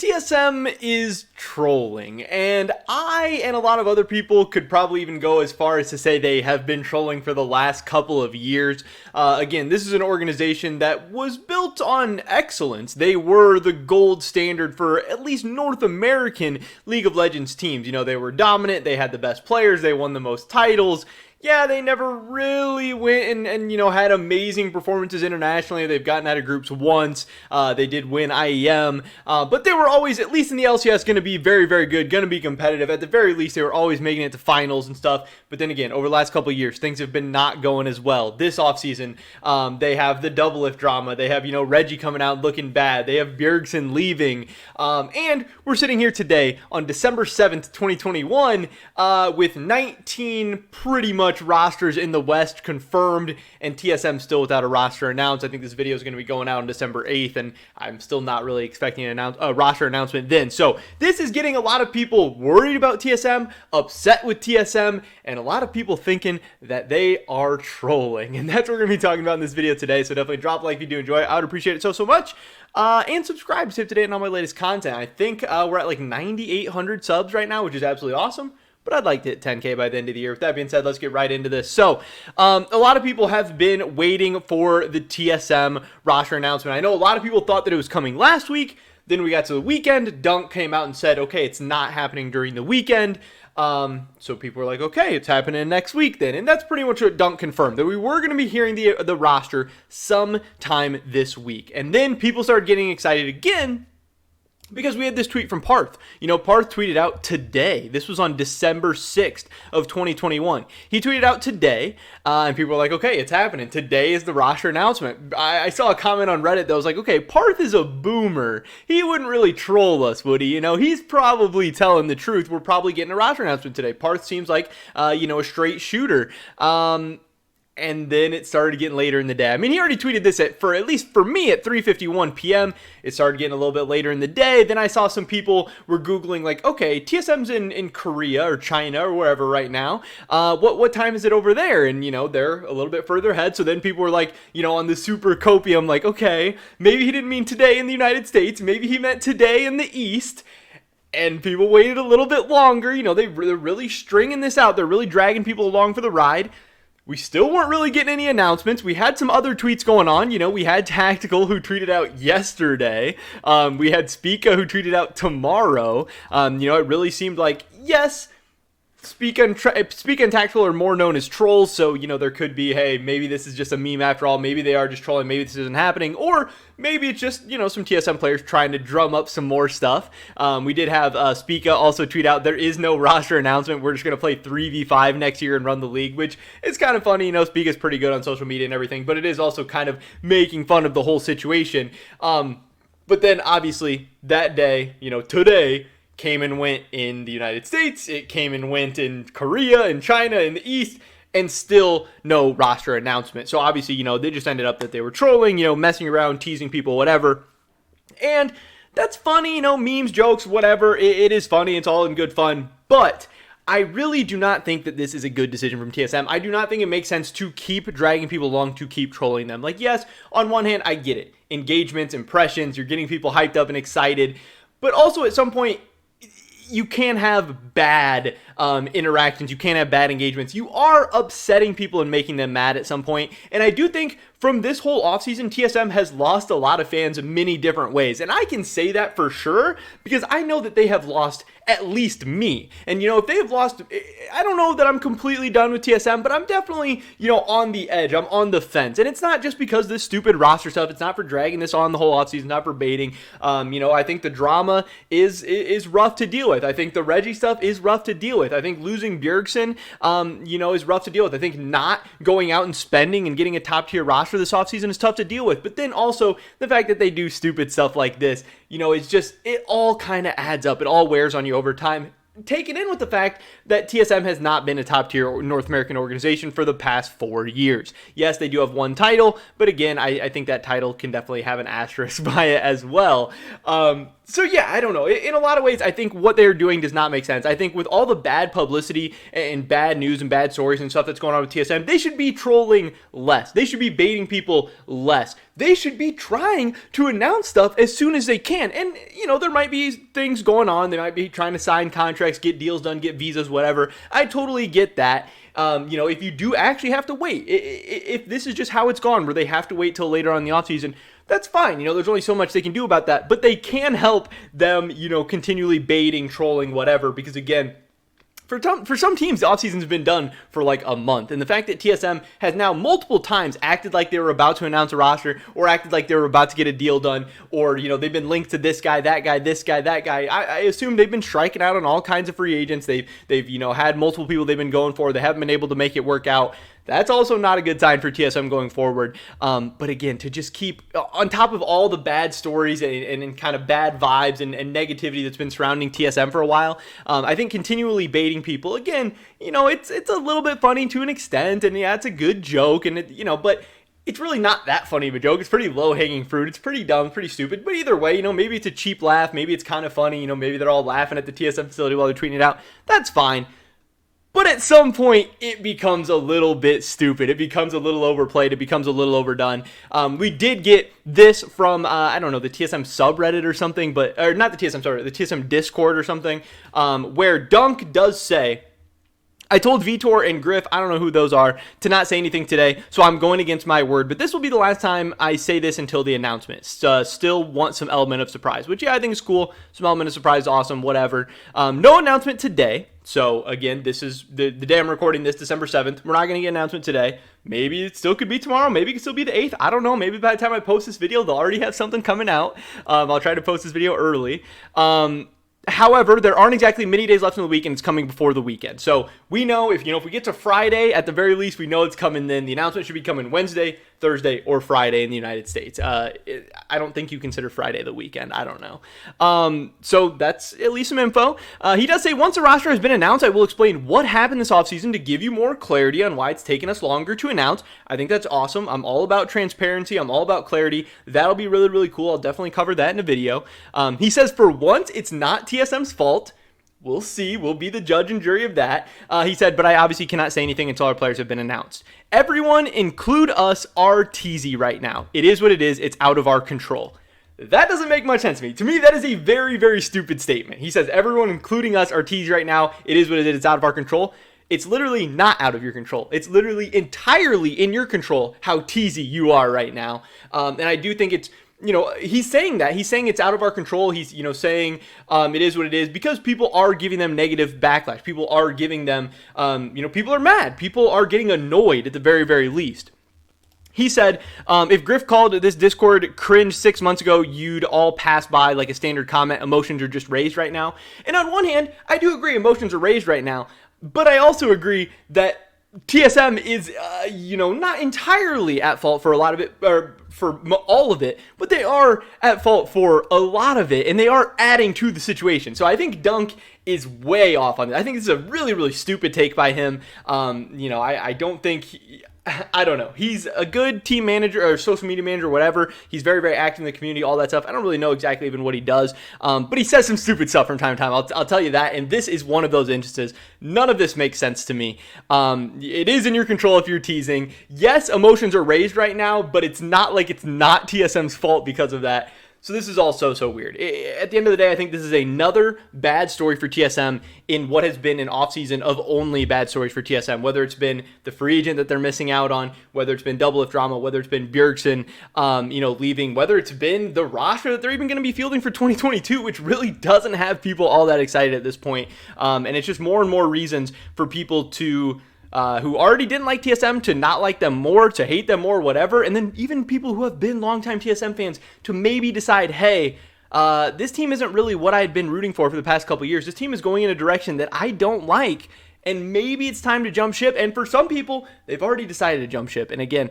TSM is trolling, and I and a lot of other people could probably even go as far as to say they have been trolling for the last couple of years. Again, this is an organization that was built on excellence. They were the gold standard for at least North American League of Legends teams. You know, they were dominant, they had the best players, they won the most titles. Yeah, they never really went and had amazing performances internationally. They've gotten out of groups once. They did win IEM. But they were always, at least in the LCS, going to be very, very good, going to be competitive. At the very least, they were always making it to finals and stuff. But then again, over the last couple of years, things have been not going as well. This offseason, they have the double lift drama. They have, Reggie coming out looking bad. They have Bjergsen leaving. And we're sitting here today on December 7th, 2021, with 19 pretty much rosters in the West confirmed, and TSM still without a roster announced. I think this video is going to be going out on December 8th, and I'm still not really expecting a roster announcement then. So this is getting a lot of people worried about TSM, upset with TSM, and a lot of people thinking that they are trolling. And that's what we're going to be talking about in this video today. So definitely drop a like if you do enjoy it. I would appreciate it so much. And subscribe to stay up to date on all my latest content. I think we're at like 9,800 subs right now, which is absolutely awesome. But I'd like to hit 10K by the end of the year. With that being said, let's get right into this. So, a lot of people have been waiting for the TSM roster announcement. I know a lot of people thought that it was coming last week. Then we got to the weekend. Dunk came out and said, okay, it's not happening during the weekend. So people were like, okay, it's happening next week then. And that's pretty much what Dunk confirmed, that we were going to be hearing the roster sometime this week. And then people started getting excited again, because we had this tweet from Parth. Parth tweeted out today. This was on December 6th of 2021. He tweeted out today, and people were like, okay, it's happening. Today is the roster announcement. I saw a comment on Reddit that was like, okay, Parth is a boomer. He wouldn't really troll us, would he? He's probably telling the truth. We're probably getting a roster announcement today. Parth seems like, a straight shooter. And then it started getting later in the day. I mean, he already tweeted this at least for me, at 3:51 p.m. It started getting a little bit later in the day. Then I saw some people were Googling like, okay, TSM's in Korea or China or wherever right now. What time is it over there? And, they're a little bit further ahead. So then people were like, on the super copium, like, okay, maybe he didn't mean today in the United States. Maybe he meant today in the East. And people waited a little bit longer. They're really stringing this out. They're really dragging people along for the ride. We still weren't really getting any announcements. We had some other tweets going on. We had Tactical, who tweeted out yesterday. We had Spica, who tweeted out tomorrow. It really seemed like, yes, Spica and Tactical are more known as trolls. So, there could be, hey, maybe this is just a meme after all. Maybe they are just trolling. Maybe this isn't happening. Or maybe it's just, some TSM players trying to drum up some more stuff. We did have Spica also tweet out, there is no roster announcement. We're just going to play 3v5 next year and run the league, which is kind of funny. Spica's pretty good on social media and everything, but it is also kind of making fun of the whole situation. But then, obviously, that day, today, came and went in the United States. It came and went in Korea and China in the East. And still no roster announcement. So obviously, they just ended up that they were trolling, messing around, teasing people, whatever. And that's funny, memes, jokes, whatever. It is funny. It's all in good fun. But I really do not think that this is a good decision from TSM. I do not think it makes sense to keep dragging people along, to keep trolling them. Like, yes, on one hand, I get it. Engagements, impressions, you're getting people hyped up and excited. But also at some point, you can have bad interactions. You can't have bad engagements. You are upsetting people and making them mad at some point. And I do think from this whole offseason, TSM has lost a lot of fans many different ways. And I can say that for sure because I know that they have lost at least me. And, if they have lost, I don't know that I'm completely done with TSM, but I'm definitely, on the edge. I'm on the fence. And it's not just because this stupid roster stuff. It's not for dragging this on the whole offseason, not for baiting. I think the drama is rough to deal with. I think the Reggie stuff is rough to deal with. I think losing Bjergsen, is rough to deal with. I think not going out and spending and getting a top tier roster this offseason is tough to deal with. But then also the fact that they do stupid stuff like this, it's just, it all kind of adds up. It all wears on you over time. taken in with the fact that TSM has not been a top tier North American organization for the past 4 years. Yes, they do have one title, but again, I think that title can definitely have an asterisk by it as well. So yeah, I don't know. In a lot of ways, I think what they're doing does not make sense. I think with all the bad publicity and bad news and bad stories and stuff that's going on with TSM, they should be trolling less. They should be baiting people less. They should be trying to announce stuff as soon as they can. And, there might be things going on. They might be trying to sign contracts, get deals done, get visas, whatever. I totally get that. If you do actually have to wait, if this is just how it's gone, where they have to wait till later on in the offseason, that's fine. There's only so much they can do about that. But they can help them, continually baiting, trolling, whatever. Because again, for some teams, the offseason's been done for like a month. And the fact that TSM has now multiple times acted like they were about to announce a roster, or acted like they were about to get a deal done, or, they've been linked to this guy, that guy, this guy, that guy. I assume they've been striking out on all kinds of free agents. They've had multiple people they've been going for. They haven't been able to make it work out. That's also not a good sign for TSM going forward. But again, to just keep on top of all the bad stories and kind of bad vibes and negativity that's been surrounding TSM for a while, I think continually baiting people, again, it's a little bit funny to an extent, and yeah, it's a good joke, and but it's really not that funny of a joke. It's pretty low-hanging fruit. It's pretty dumb, pretty stupid. But either way, maybe it's a cheap laugh. Maybe it's kind of funny. Maybe they're all laughing at the TSM facility while they're tweeting it out. That's fine. But at some point, it becomes a little bit stupid. It becomes a little overplayed. It becomes a little overdone. We did get this from, the TSM subreddit or something, or not the TSM subreddit, the TSM Discord or something, where Dunk does say, I told Vitor and Griff, I don't know who those are, to not say anything today, so I'm going against my word. But this will be the last time I say this until the announcement. Still want some element of surprise, which, yeah, I think is cool. Some element of surprise, awesome, whatever. No announcement today. So, again, this is the day I'm recording this, December 7th. We're not going to get an announcement today. Maybe it still could be tomorrow. Maybe it could still be the 8th. I don't know. Maybe by the time I post this video, they'll already have something coming out. I'll try to post this video early. However, there aren't exactly many days left in the week, and it's coming before the weekend. So we know if we get to Friday, at the very least, we know it's coming then. The announcement should be coming Wednesday, Thursday, or Friday in the United States. I don't think you consider Friday the weekend. I don't know. So that's at least some info. He does say, once the roster has been announced, I will explain what happened this offseason to give you more clarity on why it's taken us longer to announce. I think that's awesome. I'm all about transparency. I'm all about clarity. That'll be really, really cool. I'll definitely cover that in a video. He says, for once, it's not TSM's fault. We'll see. We'll be the judge and jury of that. He said, but I obviously cannot say anything until our players have been announced. Everyone, include us, are teasy right now. It is what it is. It's out of our control. That doesn't make much sense to me. To me, that is a very, very stupid statement. He says, everyone, including us, are teasy right now. It is what it is. It's out of our control. It's literally not out of your control. It's literally entirely in your control how teasy you are right now. And I do think it's, he's saying that. He's saying it's out of our control. He's, saying it is what it is because people are giving them negative backlash. People are giving them, people are mad. People are getting annoyed at the very, very least. He said, if Griff called this Discord cringe 6 months ago, you'd all pass by like a standard comment. Emotions are just raised right now. And on one hand, I do agree emotions are raised right now. But I also agree that TSM is, not entirely at fault for a lot of it, or for all of it, but they are at fault for a lot of it, and they are adding to the situation. So I think Dunk is way off on it. I think this is a really, really stupid take by him. I don't think... I don't know. He's a good team manager or social media manager or whatever. He's very, very active in the community, all that stuff. I don't really know exactly even what he does, but he says some stupid stuff from time to time. I'll tell you that, and this is one of those instances. None of this makes sense to me. It is in your control if you're teasing. Yes, emotions are raised right now, but it's not like it's not TSM's fault because of that. So this is all so weird. At the end of the day, I think this is another bad story for TSM in what has been an offseason of only bad stories for TSM, whether it's been the free agent that they're missing out on, whether it's been Double Lift drama, whether it's been Bjergsen, leaving, whether it's been the roster that they're even going to be fielding for 2022, which really doesn't have people all that excited at this point. And it's just more and more reasons for people to... who already didn't like TSM to not like them more, to hate them more, whatever. And then even people who have been longtime TSM fans to maybe decide, hey, this team isn't really what I had been rooting for the past couple years. This team is going in a direction that I don't like. and maybe it's time to jump ship. And for some people, they've already decided to jump ship. And again,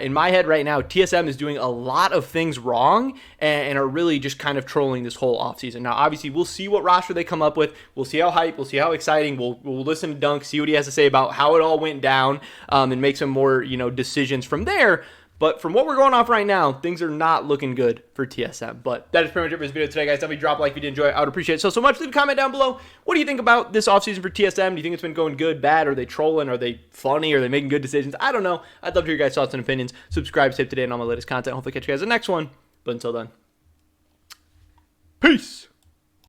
in my head right now, TSM is doing a lot of things wrong and are really just kind of trolling this whole offseason. Now, obviously, we'll see what roster they come up with. We'll see how hype, we'll see how exciting. We'll listen to Dunk, see what he has to say about how it all went down, and make some more, decisions from there. But from what we're going off right now, things are not looking good for TSM. But that is pretty much it for this video today, guys. Definitely drop a like if you did enjoy it. I would appreciate it so much. Leave a comment down below. What do you think about this offseason for TSM? Do you think it's been going good, bad? Are they trolling? Are they funny? Are they making good decisions? I don't know. I'd love to hear your guys' thoughts and opinions. Subscribe, save today, and all my latest content. Hopefully catch you guys in the next one. But until then, peace.